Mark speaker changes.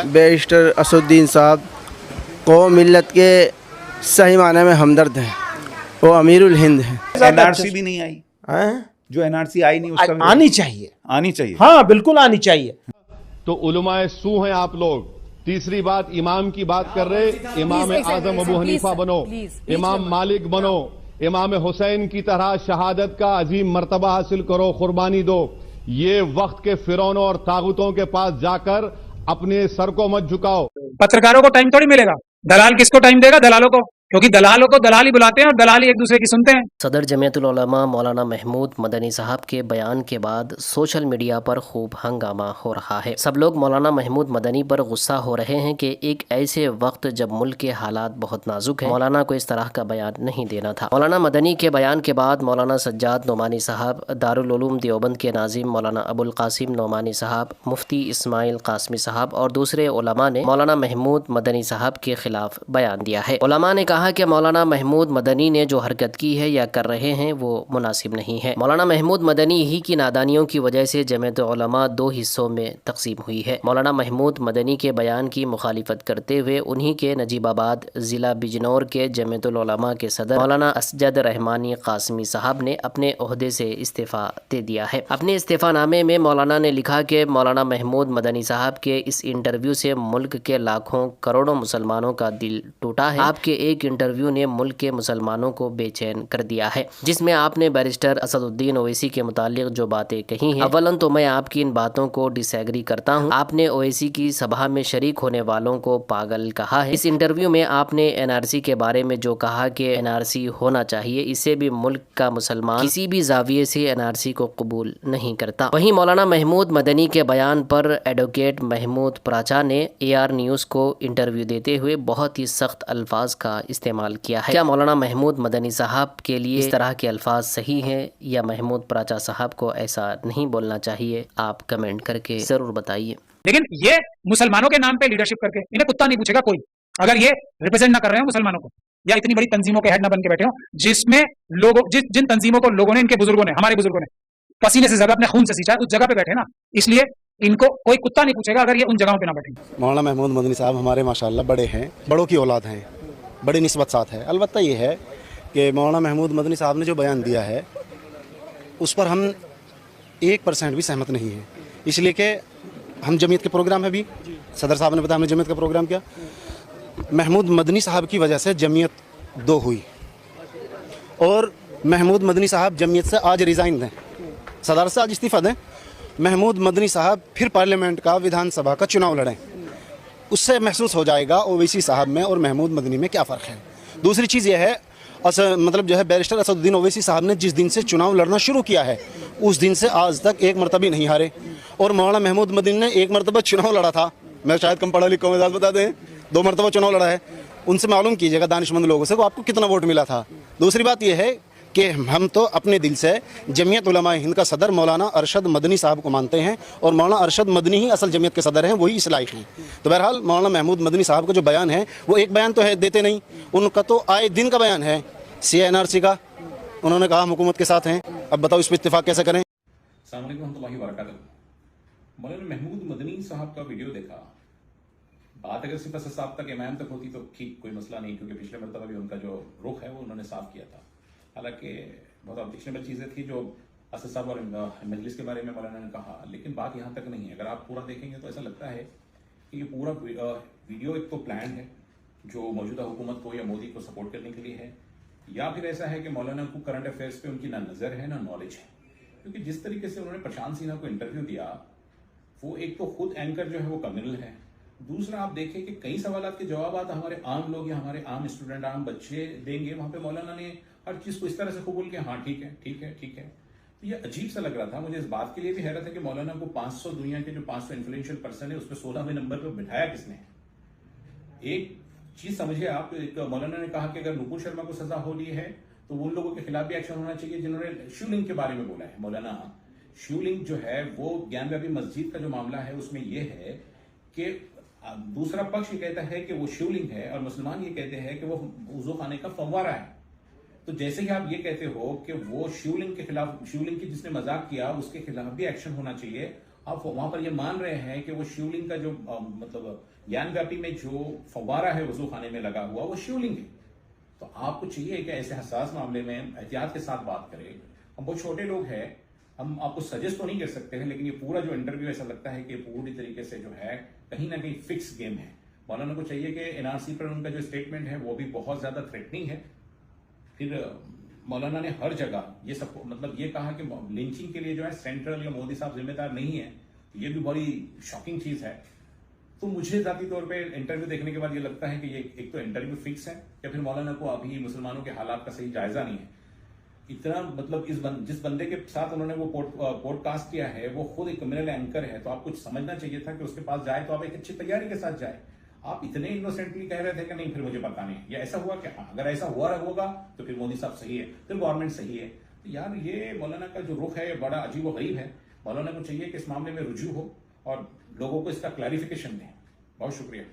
Speaker 1: Barrister Asaduddin साहब को मिल्लत के सही माने में हमदर्द हैं, वो अमीरुल हिंद हैं।
Speaker 2: एनआरसी भी नहीं आई
Speaker 3: हैं?
Speaker 2: जो एनआरसी आई नहीं उसका
Speaker 3: आनी चाहिए,
Speaker 2: आनी चाहिए।
Speaker 3: हाँ बिल्कुल आनी चाहिए।
Speaker 4: तो उलमाए सू हैं आप लोग। तीसरी बात, इमाम की बात कर रहे, इमाम आजम अबू हनीफा बनो, इमाम मालिक बनो, इमाम हुसैन की तरह शहादत का अजीम मर्तबा हासिल करो, कुर्बानी दो। ये वक्त के फिरौनों और तागुतों के पास जाकर अपने सर को मत झुकाओ।
Speaker 5: पत्रकारों को टाइम थोड़ी मिलेगा, दलाल किसको टाइम देगा? दलालों को, क्योंकि दलालों को दलाल ही बुलाते हैं और दलाल ही एक दूसरे की सुनते हैं।
Speaker 6: सदर जमीयतुल उलमा मौलाना महमूद मदनी साहब के बयान के बाद सोशल मीडिया पर खूब हंगामा हो रहा है। सब लोग मौलाना महमूद मदनी पर गुस्सा हो रहे हैं कि एक ऐसे वक्त जब मुल्क के हालात बहुत नाजुक हैं, मौलाना को इस तरह का बयान नहीं देना था। मौलाना मदनी के बयान के बाद मौलाना सज्जाद नोमानी साहब, दारुल उलूम देवबंद के नाजिम मौलाना अबुल कासिम नोमानी साहब, मुफ्ती इस्माइल कासमी साहब और दूसरे उलमा ने मौलाना महमूद मदनी साहब के खिलाफ बयान दिया है। उलमा ने कहा कि मौलाना महमूद मदनी ने जो हरकत की है या कर रहे हैं वो मुनासिब नहीं है। मौलाना महमूद मदनी ही की नादानियों की वजह से जमीयत उलमा दो हिस्सों में तकसीम हुई है। मौलाना महमूद मदनी के बयान की मुखालिफत करते हुए उन्हीं के नजीबाबाद ज़िला बिजनौर के जमीयतुल उलमा के सदर मौलाना असजद रहमानी कासमी साहब ने अपने ओहदे से इस्तीफ़ा दे दिया है। अपने इस्तीफ़ानामे में मौलाना ने लिखा कि मौलाना महमूद मदनी साहब के इस इंटरव्यू से मुल्क के लाखों करोड़ों मुसलमानों का दिल टूटा है। आपके एक इंटरव्यू ने मुल्क के मुसलमानों को बेचैन कर दिया है, जिसमें आपने बैरिस्टर असदुद्दीन ओवैसी के मुतालिक जो बातें कही हैं, अवलन तो मैं आपकी इन बातों को डिसएग्री करता हूं। आपने ओवैसी की सभा में शरीक होने वालों को पागल कहा है। इस इंटरव्यू में आपने एनआरसी के बारे में जो कहा कि एनआरसी होना चाहिए, इससे भी मुल्क का मुसलमान किसी भी जाविये से एनआरसी को कबूल नहीं करता। वहीं मौलाना महमूद मदनी के बयान पर एडवोकेट महमूद प्राचा ने AR न्यूज़ को इंटरव्यू देते हुए बहुत ही सख्त अल्फाज का इस्तेमाल किया है। क्या मौलाना महमूद मदनी साहब के लिए इस तरह के अल्फाज सही हैं या महमूद प्राचा साहब को ऐसा नहीं बोलना चाहिए? आप कमेंट करके जरूर बताइए।
Speaker 5: लेकिन ये मुसलमानों के नाम पे लीडरशिप करके, इन्हें कुत्ता नहीं पूछेगा कोई, अगर ये रिप्रेजेंट ना कर रहे हो मुसलमानों को, या इतनी बड़ी तंजीमों के हेड ना बन के बैठे हो, जिसमें लोगों जिन तंजीमों को लोगों ने, इनके बुजुर्गों ने, हमारे बुजुर्गों ने पसीने से ज्यादा अपने खून से सींचा, उस जगह पे बैठे ना, इसलिए इनको कोई कुत्ता नहीं पूछेगा अगर ये उन जगहों पे ना बैठे।
Speaker 7: मौलाना महमूद मदनी साहब हमारे माशाल्लाह बड़े हैं, बड़ों की औलाद हैं, बड़ी निस्बत साथ है। अलबत्ता ये है कि मौलाना महमूद मदनी साहब ने जो बयान दिया है उस पर हम 1% भी सहमत नहीं हैं, इसलिए कि हम जमीयत के प्रोग्राम है, भी सदर साहब ने बताया हमने जमीयत का प्रोग्राम किया। महमूद मदनी साहब की वजह से जमीयत दो हुई और महमूद मदनी साहब जमीयत से आज रिज़ाइन दें, सदारत से आज इस्तीफ़ा दें, महमूद मदनी साहब फिर पार्लियामेंट का, विधानसभा का चुनाव लड़ें, उससे महसूस हो जाएगा ओवैसी साहब में और महमूद मदनी में क्या फ़र्क है। दूसरी चीज़ यह है, मतलब जो है बैरिस्टर असदुद्दीन ओवैसी साहब ने जिस दिन से चुनाव लड़ना शुरू किया है उस दिन से आज तक एक मरतबा नहीं हारे, और मौलाना महमूद मदनी ने एक मरतबा चुनाव लड़ा था। मैं शायद कम पढ़ा लिखा में बता दें, 2 मरतबा चुनाव लड़ा है। उनसे मालूम कीजिएगा दानिशमंद लोगों से, वो आपको कितना वोट मिला था। दूसरी बात यह है कि हम तो अपने दिल से जमीयत उलमा हिंद का सदर मौलाना अरशद मदनी साहब को मानते हैं और मौलाना अरशद मदनी ही असल जमीयत के सदर हैं, वही इस लायक हैं। तो बहरहाल मौलाना महमूद मदनी साहब का जो बयान है वो एक बयान तो है देते नहीं, उनका तो आए दिन का बयान है CNRC का। उन्होंने कहा हम हुकूमत के साथ हैं, अब बताओ इस पर इत्तेफाक कैसे करें।
Speaker 8: अस्सलाम वालेकुम रहमतुल्लाहि व बरकातहू। मौलाना महमूद मदनी साहब का वीडियो देखा, बात अगर सिर्फ असद साहब तक, इमाम तक होती तो ठीक, कोई मसला नहीं, क्योंकि पिछले मरतबा भी उनका जो रुख है वो उन्होंने साफ किया था। हालांकि बहुत ऑब्जेक्शनेबल चीज़ें थी जो असद साहब और मजलिस के बारे में मौलाना ने कहा, लेकिन बात यहाँ तक नहीं है। अगर आप पूरा देखेंगे तो ऐसा लगता है कि ये पूरा वीडियो एक तो प्लान है जो मौजूदा हुकूमत को या मोदी को सपोर्ट करने के लिए है, या फिर ऐसा है कि मौलाना को करंट अफेयर्स पे उनकी ना नज़र है ना नॉलेज है। क्योंकि जिस तरीके से उन्होंने प्रशांत सिन्हा को इंटरव्यू दिया, वो एक तो खुद एंकर जो है वो क्रिमिनल है, दूसरा आप देखें कि कई सवालों के जवाब हमारे आम लोग या हमारे आम स्टूडेंट, आम बच्चे देंगे, वहां पे मौलाना ने हर चीज को इस तरह से कबूल किया, हाँ ठीक है ठीक है ठीक है। तो ये अजीब सा लग रहा था मुझे। इस बात के लिए भी हैरत है कि मौलाना को 500 दुनिया के जो 500 इन्फ्लुएंशियल पर्सन है उसमें 16वें नंबर पर बिठाया किसने। एक चीज समझिए आप, एक मौलाना ने कहा कि अगर नुपुर शर्मा को सजा हो रही है तो उन लोगों के खिलाफ भी एक्शन होना चाहिए जिन्होंने शिवलिंग के बारे में बोला है। मौलाना शिवलिंग जो है वो ज्ञानव्यापी मस्जिद का जो मामला है उसमें यह है कि दूसरा पक्ष ये कहता है कि वो शिवलिंग है और मुसलमान ये कहते हैं कि वो वुजू खाने का फव्वारा है। तो जैसे ही आप ये कहते हो कि वो शिवलिंग के खिलाफ, शिवलिंग की जिसने मजाक किया उसके खिलाफ भी एक्शन होना चाहिए, आप वहां पर ये मान रहे हैं कि वो शिवलिंग का जो मतलब ज्ञानव्यापी में जो फव्वारा है वजू खाने में लगा हुआ वो शिवलिंग है। तो आपको चाहिए कि ऐसे हसास मामले में एहतियात के साथ बात करें। हम बहुत छोटे लोग हैं, हम आपको सजेस्ट तो नहीं कर सकते हैं, लेकिन ये पूरा जो इंटरव्यू ऐसा लगता है कि पूरी तरीके से जो है कहीं ना कहीं फिक्स गेम है। मौलाना को चाहिए कि एनआरसी पर उनका जो स्टेटमेंट है वो भी बहुत ज्यादा थ्रेटनिंग है। फिर मौलाना ने हर जगह ये सब मतलब ये कहा कि लिंचिंग के लिए जो है सेंट्रल या मोदी साहब जिम्मेदार नहीं है, ये भी बड़ी शॉकिंग चीज है। तो मुझे जाती तौर पे इंटरव्यू देखने के बाद ये लगता है कि ये एक तो इंटरव्यू फिक्स है या फिर मौलाना को अभी मुसलमानों के हालात का सही जायजा नहीं है। इतना मतलब जिस बंदे के साथ उन्होंने वो पॉडकास्ट किया है वो खुद एक क्रिमिनल एंकर है, तो आप कुछ समझना चाहिए था कि उसके पास जाए तो आप एक अच्छी तैयारी के साथ जाए। आप इतने इनोसेंटली कह रहे थे कि नहीं फिर मुझे पता नहीं, या ऐसा हुआ क्या? अगर ऐसा हुआ होगा तो फिर मोदी साहब सही है, फिर गवर्नमेंट सही है। तो यार ये मौलाना का जो रुख है बड़ा अजीब व गरीब है। मौलाना को चाहिए कि इस मामले में रुजू हो और लोगों को इसका क्लैरिफिकेशन दें। बहुत शुक्रिया।